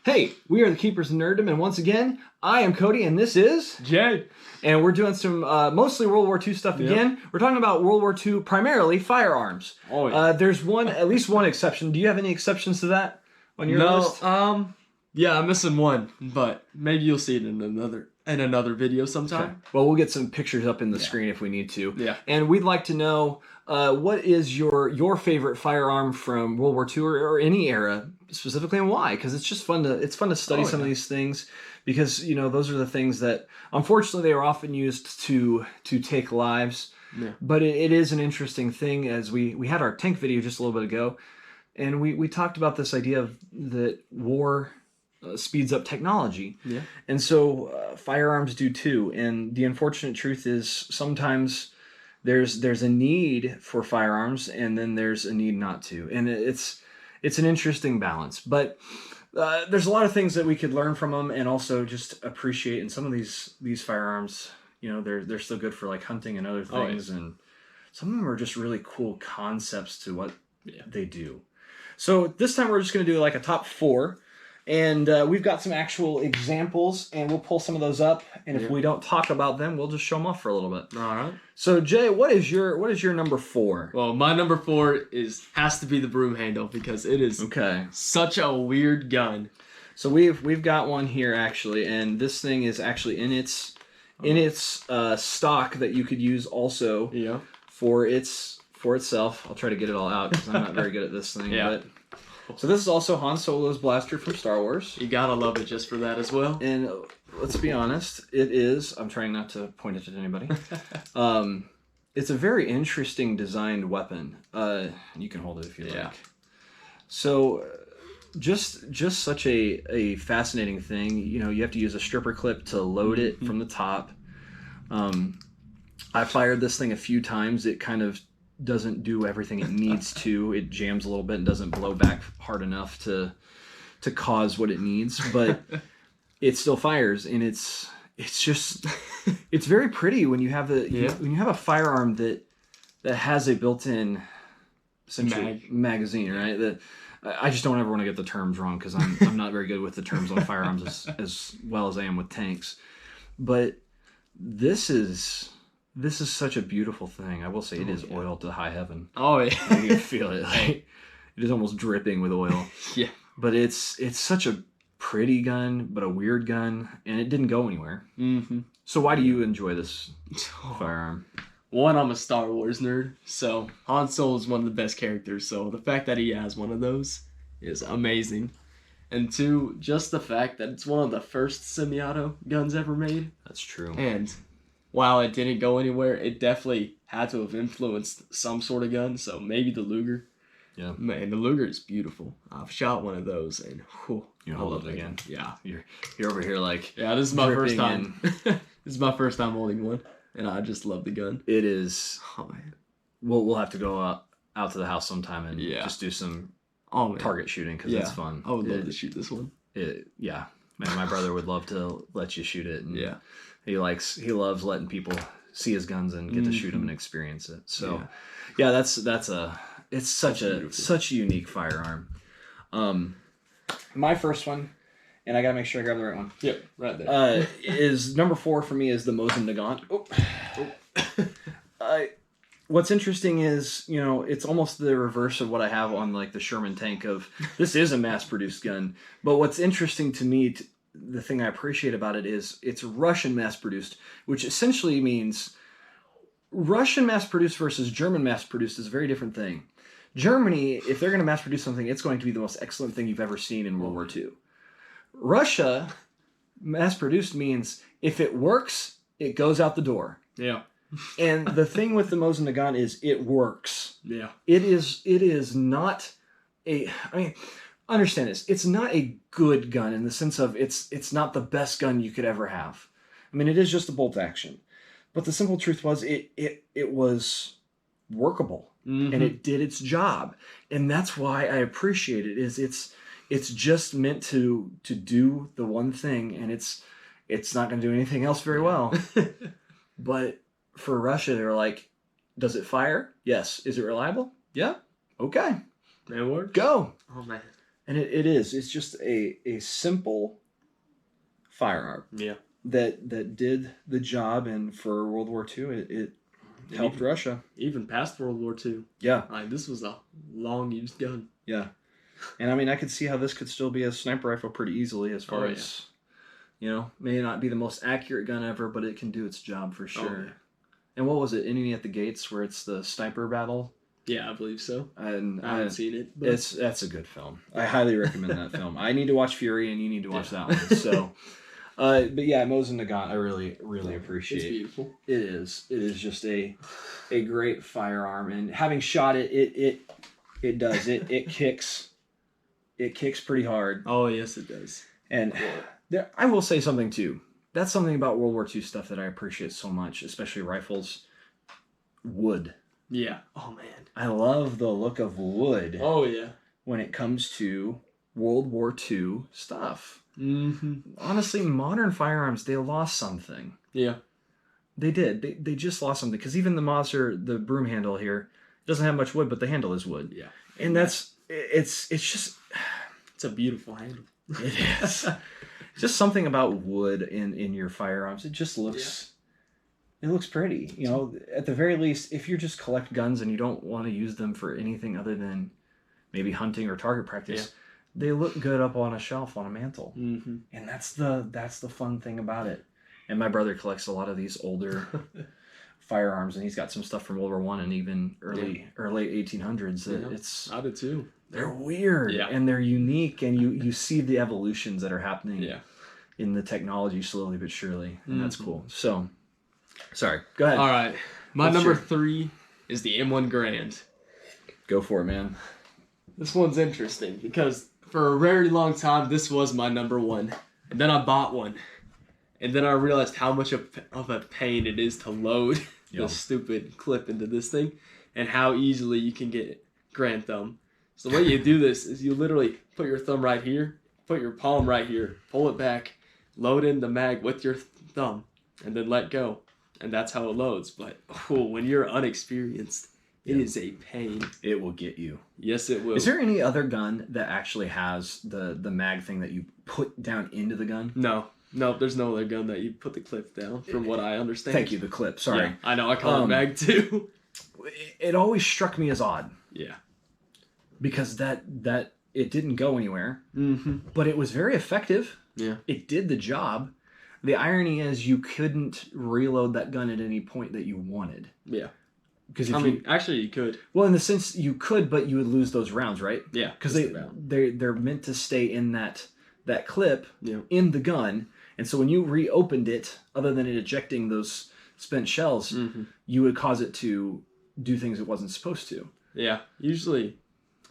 Hey, we are the Keepers of Nerddom, and once again, I am Cody, and this is Jay. And we're doing some mostly World War II stuff again. We're talking about World War II, primarily firearms. Oh yeah. There's at least one exception. Do you have any exceptions to that on your list? Yeah, I'm missing one, but maybe you'll see it in another video sometime. Okay. Well, we'll get some pictures up in the screen if we need to. Yeah. And we'd like to know what is your favorite firearm from World War II or any era specifically, and why? Because it's just fun to study some of these things, because those are the things that unfortunately they are often used to take lives. Yeah. But it is an interesting thing, as we had our tank video just a little bit ago, and we talked about this idea of that war speeds up technology. Yeah. And so firearms do too. And the unfortunate truth is sometimes there's a need for firearms, and then there's a need not to. And it's an interesting balance. But there's a lot of things that we could learn from them, and also just appreciate. And some of these firearms, they're still good for like hunting and other things. Oh, yeah. And some of them are just really cool concepts to what they do. So this time we're just going to do like a top 4. And we've got some actual examples, and we'll pull some of those up. And if we don't talk about them, we'll just show them off for a little bit. All right. So Jay, what is your number 4? Well, my number 4 has to be the broom handle, because it is such a weird gun. So we've got one here actually, and this thing is actually in its stock that you could use also for itself. I'll try to get it all out because I'm not very good at this thing. Yeah. But, so this is also Han Solo's blaster from Star Wars. You gotta love it just for that as well. And let's be honest, it is. I'm trying not to point it at anybody. It's a very interesting designed weapon. You can hold it if you like. So, just such a fascinating thing. You have to use a stripper clip to load it from the top. I fired this thing a few times. It kind of doesn't do everything it needs to. It jams a little bit and doesn't blow back hard enough to cause what it needs, but it still fires, and it's just it's very pretty when you have when you have a firearm that has a built-in essentially magazine, right? That I just don't ever want to get the terms wrong, because I'm not very good with the terms on firearms as well as I am with tanks. But this is such a beautiful thing. I will say it is oiled to high heaven. Oh yeah. You can feel it. Like, it is almost dripping with oil. Yeah. But it's such a pretty gun, but a weird gun, and it didn't go anywhere. Mm-hmm. So why do you enjoy this firearm? One, I'm a Star Wars nerd, so Han Solo is one of the best characters, so the fact that he has one of those is amazing. And 2, just the fact that it's one of the first semi-auto guns ever made. That's true. And while it didn't go anywhere, it definitely had to have influenced some sort of gun, so maybe the Luger. Yeah. Man, the Luger is beautiful. I've shot one of those, and you hold it again. Yeah. You're over here like, yeah, this is my first time. This is my first time holding one, and I just love the gun. It is. Oh man. We'll have to go out to the house sometime and just do some target shooting, because it's fun. I would love to shoot this one. Man, my brother would love to let you shoot it. And he loves letting people see his guns and get to shoot them and experience it. So it's such a unique firearm. My first one, and I gotta make sure I grab the right one. Yep, right there. Is number 4 for me is the Mosin Nagant. What's interesting is, it's almost the reverse of what I have on like the Sherman tank of this is a mass-produced gun. But what's interesting to me, the thing I appreciate about it is it's Russian mass-produced, which essentially means Russian mass-produced versus German mass-produced is a very different thing. Germany, if they're going to mass-produce something, it's going to be the most excellent thing you've ever seen in World War II. Russia, mass-produced means if it works, it goes out the door. Yeah. And the thing with the Mosin Nagant is it works. Yeah. It is not understand this. It's not a good gun in the sense of it's not the best gun you could ever have. I mean, it is just a bolt action. But the simple truth was it was workable. Mm-hmm. And it did its job. And that's why I appreciate it. It's just meant to do the one thing, and it's not going to do anything else very well. But for Russia, they were like, does it fire? Yes. Is it reliable? Yeah. Okay. That works. Go. Oh man. And it is. It's just a simple firearm Yeah. that did the job, and for World War II, it helped Russia. Even past World War II. Yeah. This was a long-used gun. Yeah. And I mean, I could see how this could still be a sniper rifle pretty easily as far as, may not be the most accurate gun ever, but it can do its job for sure. Oh, yeah. And what was it, Enemy at the Gates, where it's the sniper battle? Yeah, I believe so. And I haven't seen it. But... That's a good film. I highly recommend that film. I need to watch Fury, and you need to watch that one. So, but yeah, Mosin Nagant, I really, really appreciate. It's beautiful. It is. It is just a great firearm, and having shot it, it does. It kicks. It kicks pretty hard. Oh yes, it does. And I will say something too. That's something about World War II stuff that I appreciate so much, especially rifles. Wood. Yeah. Oh man. I love the look of wood. Oh yeah. When it comes to World War II stuff. Mm-hmm. Honestly, modern firearms, they lost something. Yeah. They did. They just lost something. Because even the Mauser, the broom handle here, doesn't have much wood, but the handle is wood. Yeah. And it's just... It's a beautiful handle. It is. Just something about wood in your firearms. It just looks... Yeah. It looks pretty. At the very least, if you just collect guns and you don't want to use them for anything other than maybe hunting or target practice, they look good up on a shelf on a mantle. Mm-hmm. And that's the fun thing about it. And my brother collects a lot of these older firearms, and he's got some stuff from World War One and even early or late 1800s. It's I do too. They're weird and they're unique, and you see the evolutions that are happening in the technology slowly but surely, and that's cool. So, sorry, go ahead. All right, my number 3 is the M1 Garand. Go for it, man. This one's interesting because for a very long time this was my number 1, and then I bought one. And then I realized how much of a pain it is to load the stupid clip into this thing, and how easily you can get Grand Thumb. So the way you do this is you literally put your thumb right here, put your palm right here, pull it back, load in the mag with your thumb, and then let go. And that's how it loads. But when you're unexperienced, it is a pain. It will get you. Yes, it will. Is there any other gun that actually has the mag thing that you put down into the gun? No, there's no other gun that you put the clip down, from what I understand. Thank you, the clip. Sorry. Yeah, I know, I call it mag too. It always struck me as odd. Yeah. Because that it didn't go anywhere. Mm-hmm. But it was very effective. Yeah. It did the job. The irony is you couldn't reload that gun at any point that you wanted. Yeah. Because actually you could. Well, in the sense you could, but you would lose those rounds, right? Yeah. Because they're meant to stay in that clip in the gun. And so when you reopened it, other than it ejecting those spent shells, you would cause it to do things it wasn't supposed to. Yeah. Usually,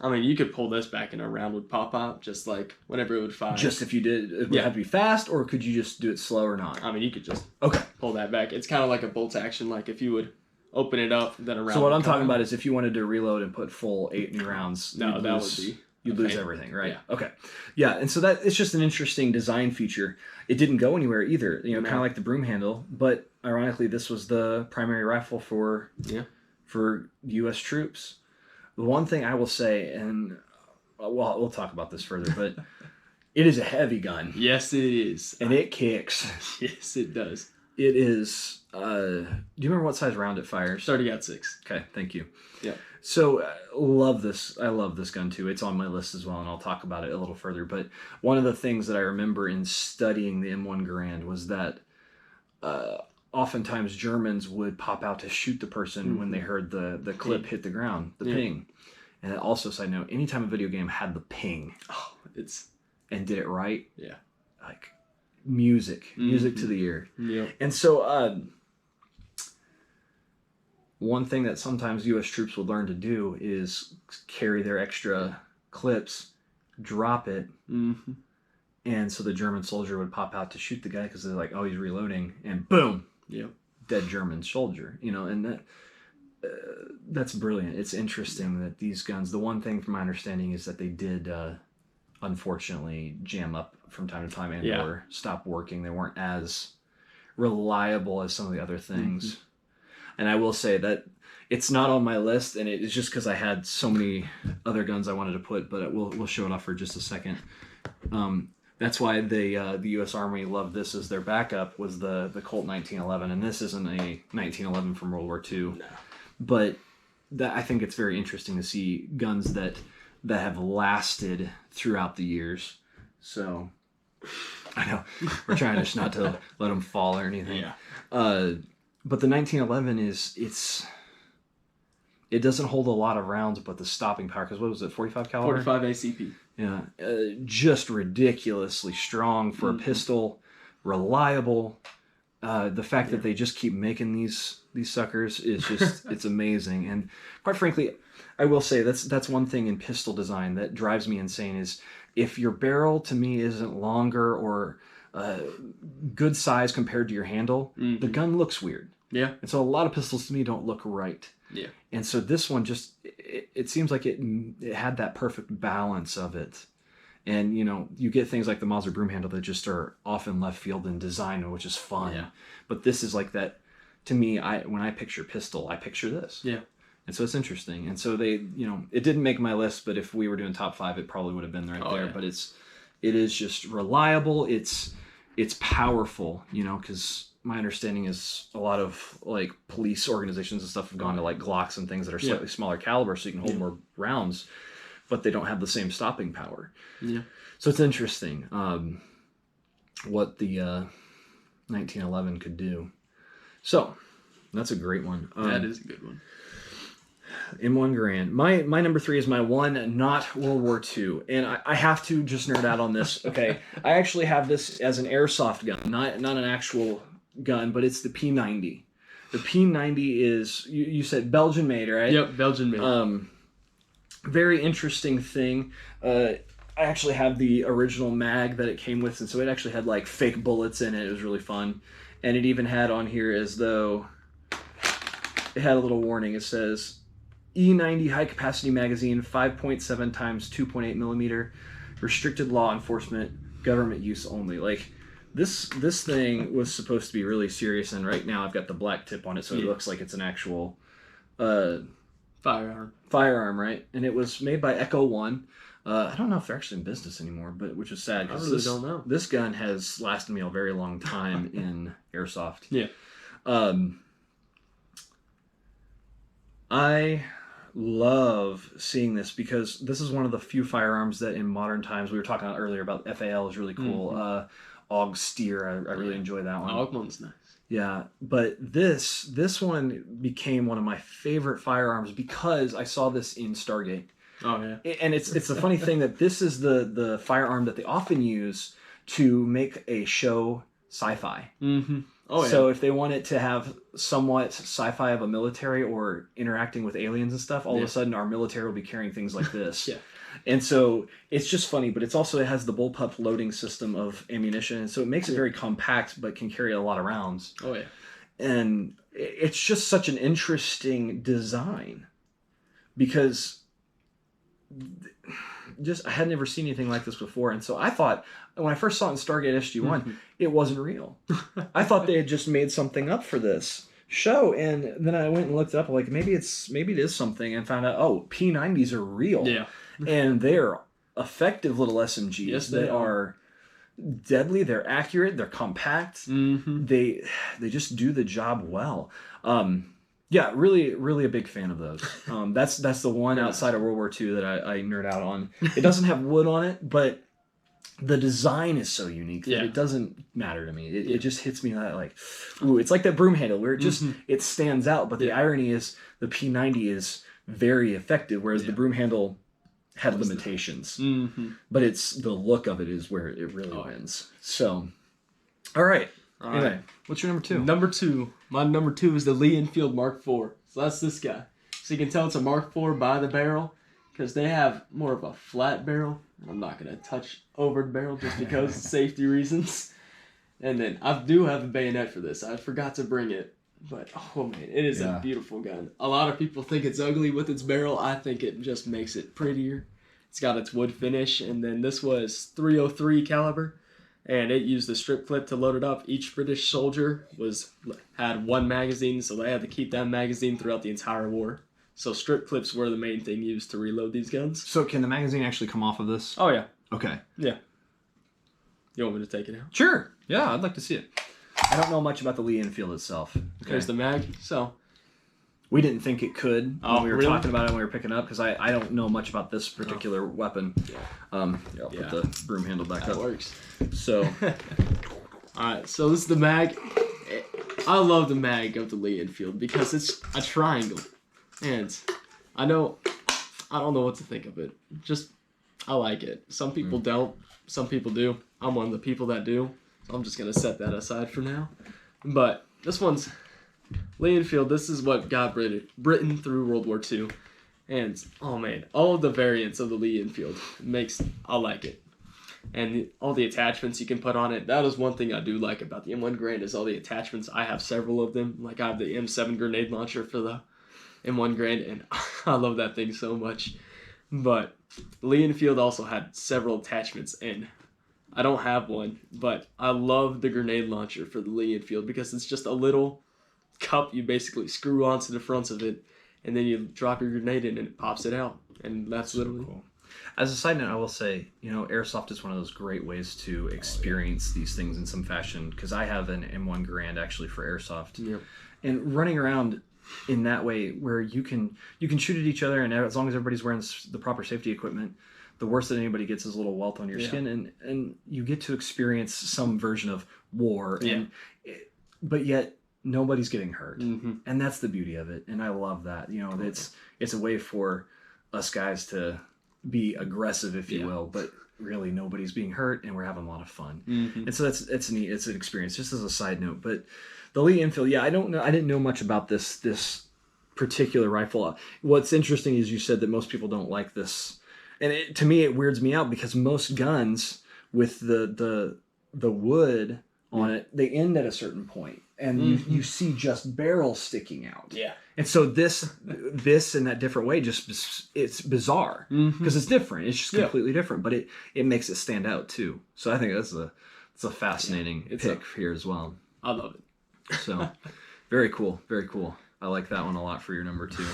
you could pull this back and a round would pop out, just like whenever it would fire. Just if you did, it would have to be fast, or could you just do it slow or not? You could just pull that back. It's kind of like a bolt action, like if you would open it up, then a round. So what I'm talking about is if you wanted to reload and put full 8 new rounds, you'd lose everything, right? Yeah. Okay. Yeah, and so that it's just an interesting design feature. It didn't go anywhere either, kind of like the broom handle, but ironically this was the primary rifle for US troops. The one thing I will say, and we'll talk about this further, but it is a heavy gun. Yes, it is. And it kicks. Yes, it does. It is do you remember what size round it fires? 30-06. Okay, thank you. Yeah. So love this. I love this gun too. It's on my list as well, and I'll talk about it a little further. But one of the things that I remember in studying the M1 Garand was that oftentimes Germans would pop out to shoot the person when they heard the clip hit the ground, the ping. And also, side note, anytime a video game had the ping, and did it right, like music to the ear. Yeah. And so one thing that sometimes U.S. troops would learn to do is carry their extra clips, drop it, and so the German soldier would pop out to shoot the guy because they're like, oh, he's reloading, and boom, dead German soldier. And that's brilliant. It's interesting that these guns, the one thing from my understanding is that they did unfortunately jam up from time to time and or stop working. They weren't as reliable as some of the other things. And I will say that it's not on my list, and it's just because I had so many other guns I wanted to put, but we'll show it off for just a second. That's why the U.S. Army loved this as their backup, was the Colt 1911, and this isn't a 1911 from World War II. No. But I think it's very interesting to see guns that have lasted throughout the years. So I know we're trying just not to let them fall or anything. Yeah. But the 1911 it doesn't hold a lot of rounds, but the stopping power, because what was it, 45 caliber? 45 ACP. Yeah, just ridiculously strong for a pistol, reliable. The fact that they just keep making these suckers is just it's amazing. And quite frankly, I will say that's one thing in pistol design that drives me insane is if your barrel to me isn't longer or good size compared to your handle, the gun looks weird. Yeah. And so a lot of pistols to me don't look right. Yeah. And so this one just, it seems like it had that perfect balance of it. And, you know, you get things like the Mauser broom handle that just are off in left field in design, which is fun. Yeah. But this is like that, to me, when I picture pistol, I picture this. Yeah. And so it's interesting. And so they, you know, it didn't make my list, but if we were doing top 5, it probably would have been right there. Yeah. But it is just reliable. It's powerful, you know, because my understanding is a lot of like police organizations and stuff have gone to like Glocks and things that are slightly smaller caliber so you can hold more rounds, but they don't have the same stopping power. Yeah. So it's interesting what the 1911 could do. So that's a great one. That is a good one. M1 Garand. My number 3 is my one, not World War II. And I have to just nerd out on this. Okay. I actually have this as an airsoft gun, not an actual gun, but it's the P90. The P90 is, you said Belgian made, right? Yep, Belgian made. Very interesting thing. I actually have the original mag that it came with, and so it actually had like fake bullets in it. It was really fun. And it even had on here as though it had a little warning. It says E90 high capacity magazine, 5.7 times 2.8 millimeter, restricted law enforcement, government use only. Like this thing was supposed to be really serious, and right now I've got the black tip on it, so it looks like it's an actual firearm, right? And it was made by Echo One. I don't know if they're actually in business anymore, but which is sad I really don't know. This gun has lasted me a very long time in airsoft. Yeah. I love seeing this because this is one of the few firearms that in modern times, we were talking earlier about FAL is really cool. AUG Steer, I really enjoy that one. AUG one's nice. Yeah, but this one became one of my favorite firearms because I saw this in Stargate. Oh yeah. And it's a funny thing that this is the firearm that they often use to make a show sci-fi. Mm-hmm. Oh yeah. So if they want it to have somewhat sci-fi of a military or interacting with aliens and stuff, all of a sudden our military will be carrying things like this. Yeah. And so it's just funny, but it has the bullpup loading system of ammunition, and so it makes it very compact, but can carry a lot of rounds. Oh yeah. And it's just such an interesting design because I had never seen anything like this before, and so I thought when I first saw it in Stargate SG-1, it wasn't real. I thought they had just made something up for this show, and then I went and looked it up, like maybe it is something, and found out P90s are real. Yeah. And they're effective little SMGs. Yes, they are deadly. They're accurate. They're compact. Mm-hmm. They just do the job well. Yeah, really, really a big fan of those. That's the one outside of World War II that I nerd out on. It doesn't have wood on it, but the design is so unique that it doesn't matter to me. It just hits me that like, ooh, it's like that broom handle where it just it stands out. But the irony is the P90 is very effective, whereas the broom handle had limitations. But it's the look of it is where it really wins. So, all right. Anyway, what's your number 2? Number 2. My number 2 is the Lee Enfield Mark IV. So that's this guy. So you can tell it's a Mark IV by the barrel because they have more of a flat barrel. I'm not going to touch over the barrel just because of safety reasons. And then I do have a bayonet for this. I forgot to bring it. But, oh man, it is a beautiful gun. A lot of people think it's ugly with its barrel. I think it just makes it prettier. It's got its wood finish. And then this was .303 caliber. and it used a strip clip to load it up. Each British soldier had one magazine, so they had to keep that magazine throughout the entire war. So strip clips were the main thing used to reload these guns. So can the magazine actually come off of this? Oh yeah. Okay. Yeah. You want me to take it out? Sure. Yeah, I'd like to see it. I don't know much about the Lee Enfield itself. Okay. There's the mag. So we didn't think it could when we were really? talking about it when we were picking up, because I don't know much about this particular weapon. Yeah. I'll put the broom handle back that up. works. So, Alright, so this is the mag. I love the mag of the Lee Enfield because it's a triangle. And I don't know what to think of it. Just, I like it. Some people don't. Some people do. I'm one of the people that do. So I'm just going to set that aside for now. But this one's Lee Enfield. This is what got Britain through World War II. And, oh man, all of the variants of the Lee Enfield I like it. And all the attachments you can put on it. That is one thing I do like about the M1 Garand is all the attachments. I have several of them. Like I have the M7 grenade launcher for the M1 Garand, and I love that thing so much. But Lee Enfield also had several attachments, and I don't have one, but I love the grenade launcher for the Lee Enfield because it's just a little cup you basically screw onto the front of it, and then you drop your grenade in and it pops it out. And that's literally cool. As a side note, I will say, airsoft is one of those great ways to experience these things in some fashion, because I have an M1 Garand actually for airsoft. Yep. And running around in that way where you can shoot at each other, and as long as everybody's wearing the proper safety equipment, the worst that anybody gets is a little welt on your skin, and you get to experience some version of war, but yet nobody's getting hurt. And that's the beauty of it, and I love that. It's a way for us guys to be aggressive, if you will, but really nobody's being hurt, and we're having a lot of fun. And so it's neat. It's an experience, just as a side note. But the Lee Enfield, I didn't know much about this particular rifle. What's interesting is you said that most people don't like this, and to me it weirds me out, because most guns with the wood on it, they end at a certain point, and you see just barrels sticking out. Yeah. And so this in that different way, it's bizarre, because it's different. It's just completely different, but it makes it stand out too. So I think it's a fascinating pick here as well. I love it. So very cool, very cool. I like that one a lot for your number 2.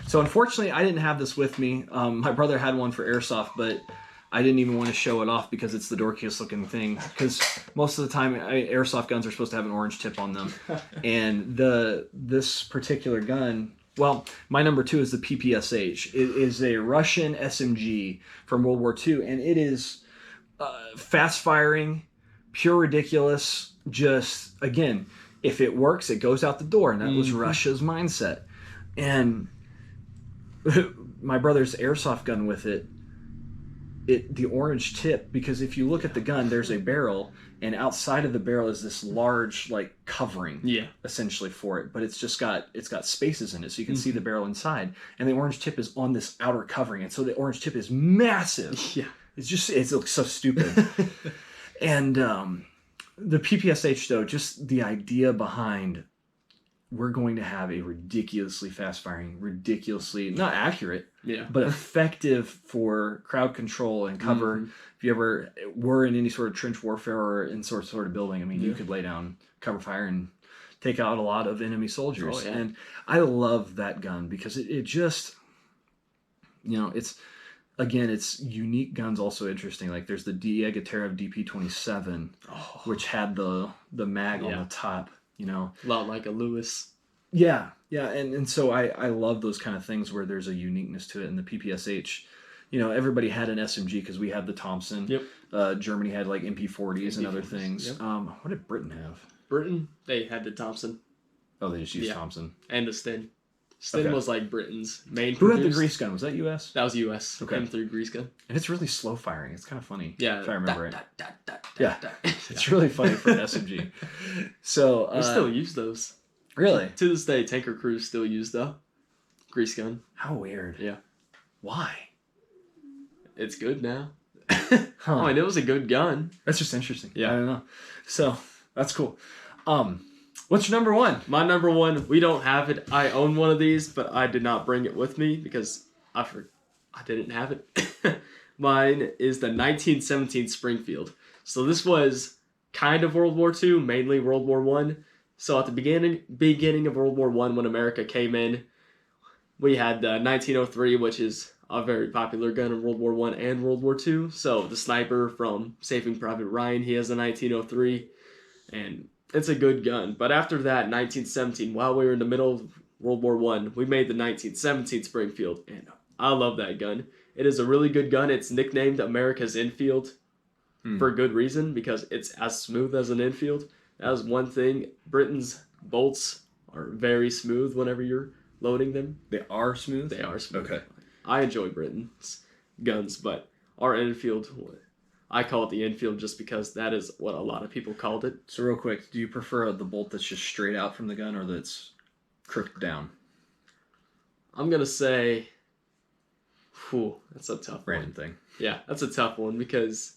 So unfortunately, I didn't have this with me. My brother had one for airsoft, but I didn't even want to show it off because it's the dorkiest looking thing. Because most of the time, airsoft guns are supposed to have an orange tip on them. And this particular gun, well, my number 2 is the PPSH. It is a Russian SMG from World War II. And it is fast firing, pure ridiculous. Just, again, if it works, it goes out the door. And that was Russia's mindset. And my brother's airsoft gun with it, the orange tip, because if you look at the gun, there's a barrel, and outside of the barrel is this large covering, essentially for it, but it's got spaces in it, so you can see the barrel inside, and the orange tip is on this outer covering, and so the orange tip is massive. It looks so stupid. And the PPSH, though, just the idea behind, we're going to have a ridiculously fast-firing, ridiculously, not accurate, but effective for crowd control and cover. If you ever were in any sort of trench warfare or in sort of building, I mean, you could lay down cover fire and take out a lot of enemy soldiers. And I love that gun because it just, it's unique guns also interesting. Like there's the Diegoterov DP27, which had the mag on the top. A lot like a Lewis. Yeah, and so I love those kind of things where there's a uniqueness to it. And the PPSH, everybody had an SMG because we had the Thompson. Germany had like MP40s and other things. What did Britain have? Britain, they had the Thompson. Oh, they just used Thompson. And the Sten. Sten was like Britain's main. Who had the grease gun? Was that U.S.? That was U.S. Okay. M3 grease gun. And it's really slow firing. It's kind of funny. Yeah. If I remember right. It's really funny for an SMG. So we still use those. Really? To this day, tanker crews still use the grease gun. How weird. Yeah. Why? It's good now. I mean, it was a good gun. That's just interesting. Yeah. I don't know. So that's cool. What's your number 1? My number 1, we don't have it. I own one of these, but I did not bring it with me because I didn't have it. Mine is the 1917 Springfield. So this was kind of World War II, mainly World War One. So at the beginning of World War One, when America came in, we had the 1903, which is a very popular gun in World War One and World War Two. So the sniper from Saving Private Ryan, he has a 1903, and it's a good gun. But after that, 1917, while we were in the middle of World War One, we made the 1917 Springfield, and I love that gun. It is a really good gun. It's nicknamed America's Enfield for good reason, because it's as smooth as an Enfield. That is one thing. Britain's bolts are very smooth whenever you're loading them. They are smooth? They are smooth. Okay. I enjoy Britain's guns, but our Enfield, I call it the Enfield just because that is what a lot of people called it. So real quick, do you prefer the bolt that's just straight out from the gun or that's crooked down? I'm going to say, that's a tough Random one. thing. Yeah, that's a tough one because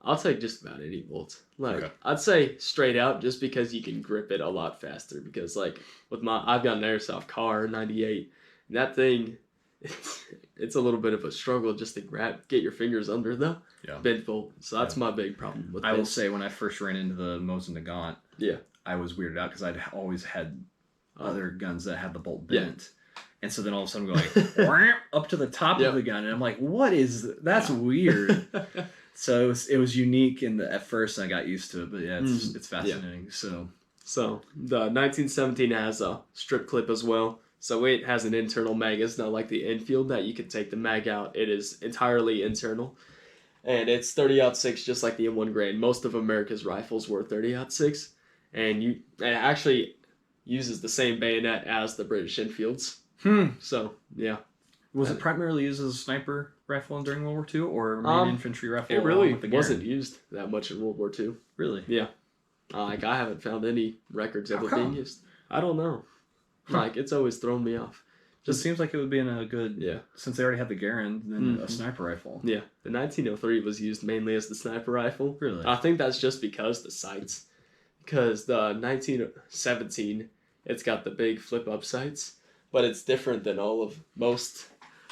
I'll take just about any bolt. Like, Okay. I'd say straight out just because you can grip it a lot faster. Because, like, I've got an airsoft car, 98, and that thing, it's a little bit of a struggle just to get your fingers under the bent bolt. So that's my big problem with it. I will say, when I first ran into the Mosin Nagant, yeah, I was weirded out because I'd always had other guns that had the bolt bent. And so then all of a sudden I'm going up to the top of the gun, and I'm like, what is that's weird. So it was unique at first, and I got used to it. But yeah, it's fascinating. Yeah. So the 1917 has a strip clip as well. So it has an internal mag. It's not like the Enfield that you can take the mag out. It is entirely internal. And it's 30-06, just like the M1 Garand. Most of America's rifles were 30-06. And it actually uses the same bayonet as the British Enfields. So, yeah. Was it primarily used as a sniper rifle during World War II or main infantry rifle? It really wasn't used that much in World War II. Really? Yeah. I haven't found any records of it being used. I don't know. Like, it's always thrown me off. Just seems like it would be in a good... Yeah. Since they already had the Garand, then a sniper rifle. Yeah. The 1903 was used mainly as the sniper rifle. Really? I think that's just because the sights. Because the 1917, it's got the big flip-up sights. But it's different than most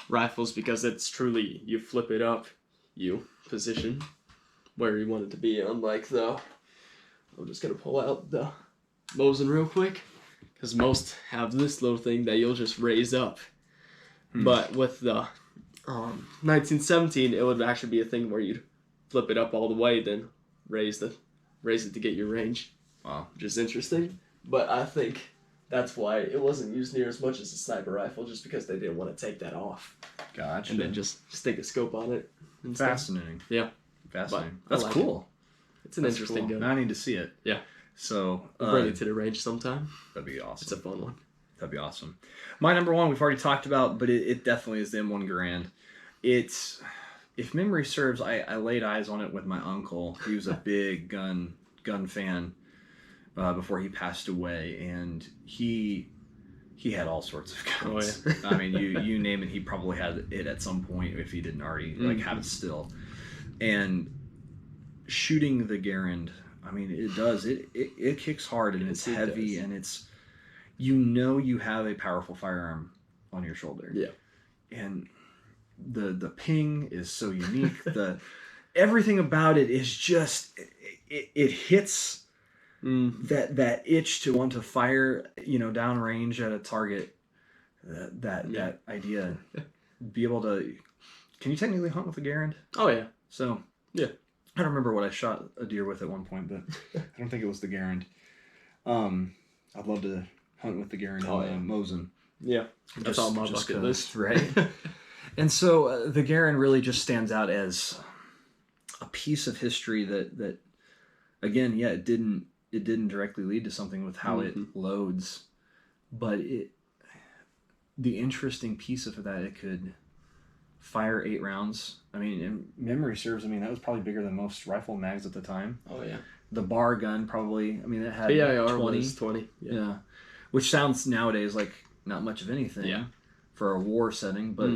rifles because it's truly, you flip it up, you position where you want it to be. Unlike I'm just going to pull out the Mosin real quick. Because most have this little thing that you'll just raise up. But with the 1917, it would actually be a thing where you'd flip it up all the way, then raise it to get your range. Wow. Which is interesting. But I think that's why it wasn't used near as much as a sniper rifle, just because they didn't want to take that off. Gotcha. And then just stick a scope on it. Fascinating. Yeah. Fascinating. But That's cool. It's an interesting gun. Now I need to see it. Yeah. So We'll bring it to the range sometime. That'd be awesome. It's a fun one. That'd be awesome. My number one we've already talked about, but it definitely is the M1 Garand. It's, if memory serves, I laid eyes on it with my uncle. He was a big gun fan before he passed away, and he had all sorts of guns. Oh, yeah. I mean, you name it, he probably had it at some point if he didn't already have it still. And shooting the Garand, I mean, it does. It kicks hard, and it's heavy, and it's, you have a powerful firearm on your shoulder. Yeah. And the ping is so unique. Everything about it is just, it hits that itch to want to fire, downrange at a target. That idea, be able to. Can you technically hunt with a Garand? Oh yeah. So yeah. I don't remember what I shot a deer with at one point, but I don't think it was the Garand. I'd love to hunt with the Garand and Mosin. Yeah, that's all my bucket list, right? And so the Garand really just stands out as a piece of history that again, it didn't directly lead to something with how it loads, but the interesting piece of that, it could fire 8 rounds. I mean, in memory serves, that was probably bigger than most rifle mags at the time. Oh yeah. The bar gun probably, it had PIR 20. was 20. Yeah. Which sounds nowadays like not much of anything for a war setting, but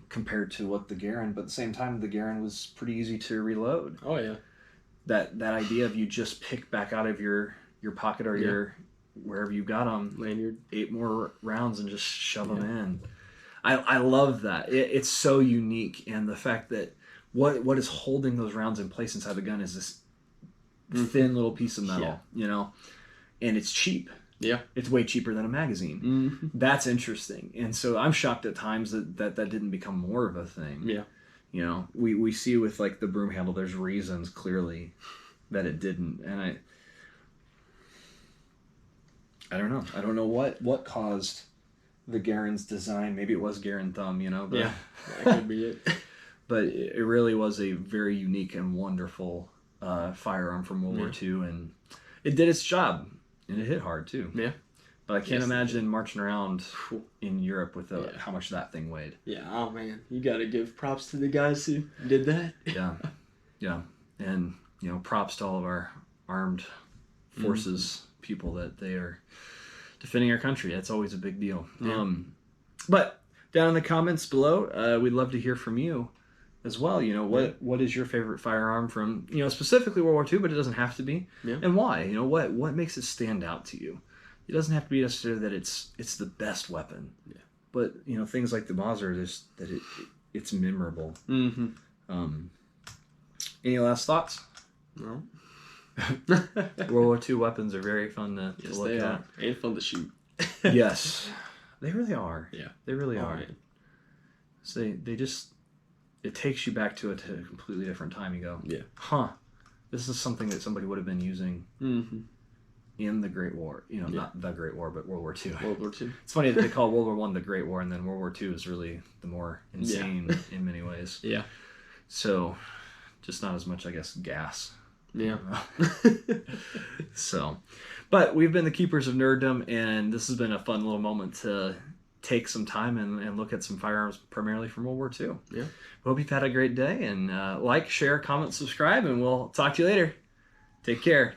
compared to what the Garand, but at the same time the Garand was pretty easy to reload. Oh yeah. That idea of you just pick back out of your pocket or your wherever you got them, lanyard, 8 more rounds and just shove them in. I love that. It's so unique, and the fact that what is holding those rounds in place inside the gun is this thin little piece of metal, you know, and it's cheap. Yeah. It's way cheaper than a magazine. Mm-hmm. That's interesting. And so I'm shocked at times that didn't become more of a thing. Yeah. You know, we see with like the broom handle, there's reasons clearly that it didn't. And I don't know. I don't know what caused the Garand's design. Maybe it was Garand thumb, you know. But, yeah, that could be it. But it really was a very unique and wonderful firearm from World War II. And it did its job. And it hit hard, too. Yeah. But I can't imagine marching around in Europe with how much that thing weighed. Yeah, oh man. You got to give props to the guys who did that. Yeah. Yeah. And, you know, props to all of our armed forces people that they are defending our country. That's always a big deal. Yeah. But down in the comments below, we'd love to hear from you as well. You know, what is your favorite firearm from, you know, specifically World War II, but it doesn't have to be. Yeah. And why? You know, what makes it stand out to you? It doesn't have to be necessarily that it's the best weapon. Yeah. But, you know, things like the Mosin, that it's memorable. Mm-hmm. Any last thoughts? No. World War II weapons are very fun to look at. Are. And fun to shoot. Yes. They really are. Yeah. They really are. Man. So they just, it takes you back to a completely different time. You go, yeah. Huh, this is something that somebody would have been using in the Great War. You know, not the Great War, but World War II. World War II. It's funny that they call World War I the Great War, and then World War II is really the more insane in many ways. Yeah. So, just not as much, I guess, gas. Yeah. So, but we've been the Keepers of Nerddom, and this has been a fun little moment to take some time and look at some firearms primarily from World War II. Yeah. We hope you've had a great day, and like, share, comment, subscribe, and we'll talk to you later. Take care.